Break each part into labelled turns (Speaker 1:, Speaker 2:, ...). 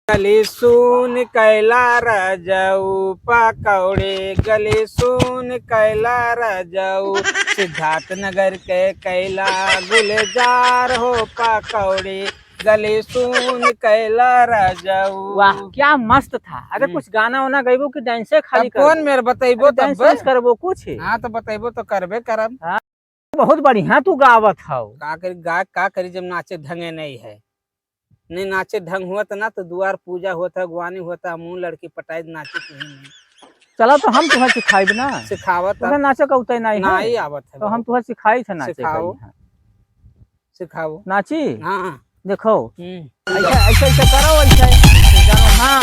Speaker 1: गली सुन कैला रजऊ पकौड़े, गली सुन कैला रजऊ सिद्धार्थ नगर के कैला गुलजार हो पकौड़े, गली सुन कैला रजऊ।
Speaker 2: वाह क्या मस्त था। अरे कुछ गाना वाना गईबो कि डांसे खाली कर?
Speaker 1: कौन मेरे बतैबो तब
Speaker 2: डांस करबो कुछ?
Speaker 1: हाँ तो बतैबो तो करबे करब।
Speaker 2: हाँ बहुत बढ़िया तू गावत हौ।
Speaker 1: का करी जब नाचे ढंगे नहीं है, नहीं नाचे ढंग हुआ तो ना तो द्वार पूजा होता गुआनी होता मुंह लड़की पटाई नाचे कहीं नहीं।
Speaker 2: चलो तो हम तुम्हें सिखाई ना,
Speaker 1: सिखावत
Speaker 2: तुम्हें नाचे का उतर नहीं
Speaker 1: नहीं आवत है
Speaker 2: तो हम तुम्हें सिखाई थे नाचे।
Speaker 1: सिखाओ सिखाओ
Speaker 2: नाची।
Speaker 1: हाँ
Speaker 2: देखो ऐसा ऐसा ऐसा करो, ऐसा हाँ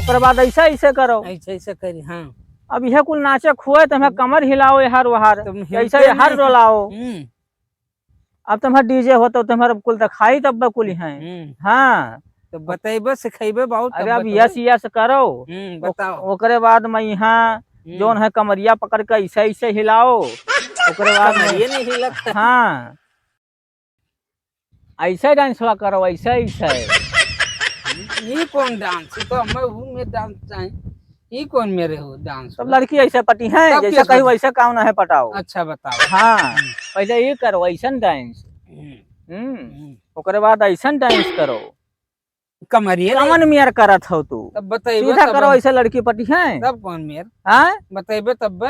Speaker 2: उसके बाद ऐसा ऐसे करो,
Speaker 1: ऐसे ऐसे करी। हाँ
Speaker 2: अब यह कुल नाचे खुए तुम्हें कमर हिलाओ यार वहार, ऐसा यार डोलाओ। अब तुम्हारा डीजे हो तो तुम्हारा कुल दिखाई तब कुल है। हाँ
Speaker 1: तो बतेबे सिखेबे बहुत।
Speaker 2: अरे अब यस यस करो,
Speaker 1: बताओ।
Speaker 2: ओकरे बाद में यहाँ जोन है कमरिया पकड़ के ऐसे ऐसे हिलाओ, ओकरे बाद में
Speaker 1: ये नहीं हिलत।
Speaker 2: हाँ ऐसे डांस हुआ करो, ऐसे ऐसे।
Speaker 1: ये कौन डांस? तो मैं हूँ, मैं डांस चाहे ये कौन मेरे हो डांस?
Speaker 2: सब लड़की ऐसे पटी है, जैसे कहीं वैसे काम ना है पटाओ।
Speaker 1: अच्छा बताओ।
Speaker 2: हाँ पहले ये करो ऐसा डांस, ओकरे बाद ऐसा डांस करो।
Speaker 1: कमरिया
Speaker 2: कमन मेयर करत हो तू,
Speaker 1: तब बताइबे
Speaker 2: सीधा करो ऐसे लड़की पटी है।
Speaker 1: तब कौन मेयर?
Speaker 2: हाँ
Speaker 1: बताइबे तब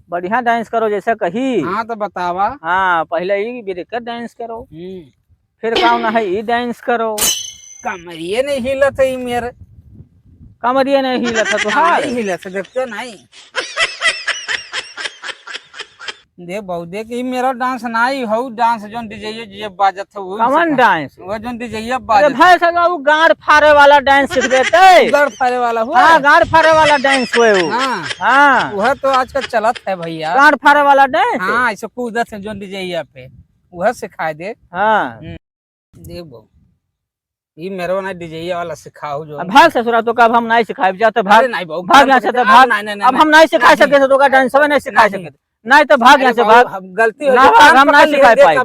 Speaker 2: बढ़िया डांस करो जैसे कही।
Speaker 1: हाँ तो बतावा।
Speaker 2: हाँ पहले ये ब्रेकर डांस करो, फिर काम ना है ये डांस करो।
Speaker 1: कमरिया नहीं हिलत है मेरे,
Speaker 2: कमरिया नहीं हिलत है तो हाँ
Speaker 1: हिलत देखते नहीं। देख बहु देख ये मेरा डांस नहीं हो, डांस जोन डीजे बाजत है वो
Speaker 2: कमन डांस,
Speaker 1: वो जोन डीजे
Speaker 2: अरे
Speaker 1: बाजत।
Speaker 2: भाई सगा वो गाड़ फाड़े वाला डांस सीख देते।
Speaker 1: गाड़ फाड़े वाला हुआ?
Speaker 2: हाँ गाड़ फाड़े वाला डांस हुए वो।
Speaker 1: हाँ
Speaker 2: हाँ
Speaker 1: वह तो आजकल चलत है भैया।
Speaker 2: गाड़ फाड़े वाला डांस।
Speaker 1: हाँ ऐसे कूदत है जोन डीजे पे, वह सिखा दे।
Speaker 2: हाँ
Speaker 1: देख बहु ये मेरे ना डीजे वाला सिखाओ जो।
Speaker 2: भाग ससुरा तो कब हम नहीं सिखाए जाते, भाग
Speaker 1: नहीं बहु
Speaker 2: भाग यहाँ से तो भाग। अब हम नहीं सिखा सके तो डांस नहीं सिखा सके, नहीं तो भाग यहाँ से भाग।
Speaker 1: गलती
Speaker 2: ना भाग हम नहीं सिखा पाए,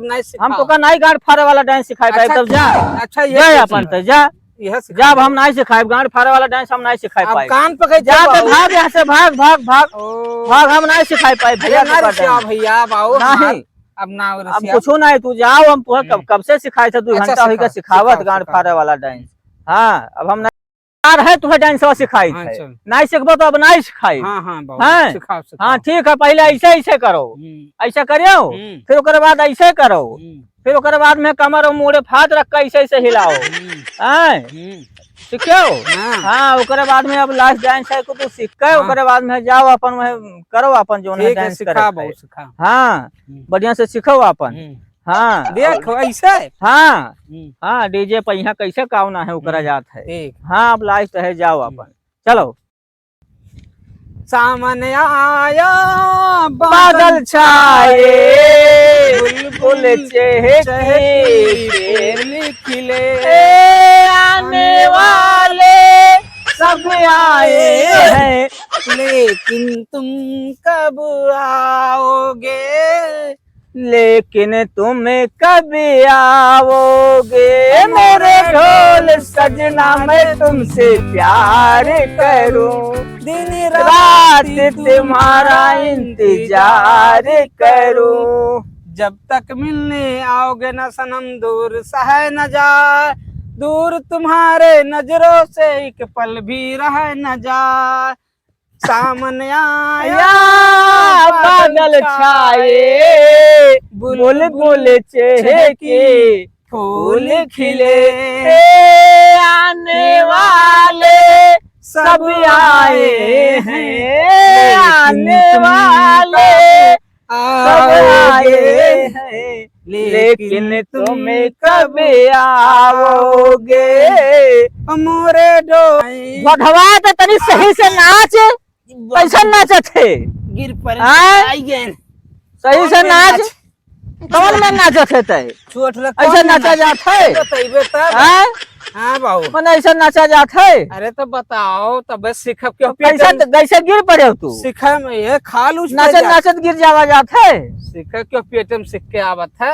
Speaker 2: हम तो का नहीं गाड़ फाड़े वाला डांस सिखा पाए। तब जा
Speaker 1: अच्छा
Speaker 2: जा अपन तो जा, जब हम नहीं सिखाए गाड़ फाड़े वाला डांस हम नहीं सिखा पाए।
Speaker 1: कान पकड़
Speaker 2: जा तो भाग यहाँ से, भाग भाग भाग भाग, हम नहीं सिखा पाए भैया।
Speaker 1: भैया बाबू
Speaker 2: नहीं
Speaker 1: अब ना
Speaker 2: अब कुछ नहीं, तू जाओ हम तुम्हें कब से सिखाए थे, 2 घंटा हुई का सिखावत गाड़ फाड़े वाला डांस। हाँ अब हम है तुम्हें डांस सिखाई थे, नहीं सीखबो तो अब नहीं सिखाई। हाँ ठीक है, पहले ऐसे ऐसे करो, ऐसे करियो, फिर ओकरे बाद ऐसे करो, फिर ओकरे बाद में कमर और मुड़े फाद रख के ऐसे ऐसे हिलाओ। सीखियो। हाँ ओकरे बाद में अब लास्ट डांस है को तू सीख के ओकरे बाद में जाओ अपन में करो अपन जो है डांस करे। हाँ बढ़िया से सीखो अपन। हाँ
Speaker 1: देख ऐसे।
Speaker 2: हाँ हाँ डीजे पे यहाँ कैसे कावना है ओकरा जात है। हाँ अब लास्ट है, जाओ अपन चलो।
Speaker 1: सामने आया
Speaker 2: बादल छाए, बुलबुल चहके
Speaker 1: खिले,
Speaker 2: आने वाले सब आए हैं,
Speaker 1: लेकिन तुम कब आओगे,
Speaker 2: लेकिन तुम कब आओगे। मेरे ढोल सजना मैं तुमसे प्यार करूं,
Speaker 1: दिन
Speaker 2: रात तुम्हारा इंतजार करूं।
Speaker 1: जब तक मिलने आओगे न सनम दूर सह न जाए, दूर तुम्हारे नजरों से एक पल भी रह न जाए। सामने आया
Speaker 2: बादल छाए, बुलबुल चहके फूल खिले, आने वाले सब आए हैं, आने वाले सब आए हैं, लेकिन तुम कब आओगे।
Speaker 1: मोरे
Speaker 2: बढ़वा तो तनी सही से नाच, कैसा नाचत है?
Speaker 1: गिर पर
Speaker 2: सही से नाच, कौन में नाचत है? ऐसा नाचा जाता है?
Speaker 1: हाँ बाबू
Speaker 2: मैंने ऐसा नाचा जाता है?
Speaker 1: अरे तो बताओ तब सीख क्यों?
Speaker 2: कैसे गिर पड़े तू?
Speaker 1: सीखा में ये खालू
Speaker 2: नाचत नाचत गिर जावा जाता है?
Speaker 1: सीख क्यों पेट में सीख के आवत है।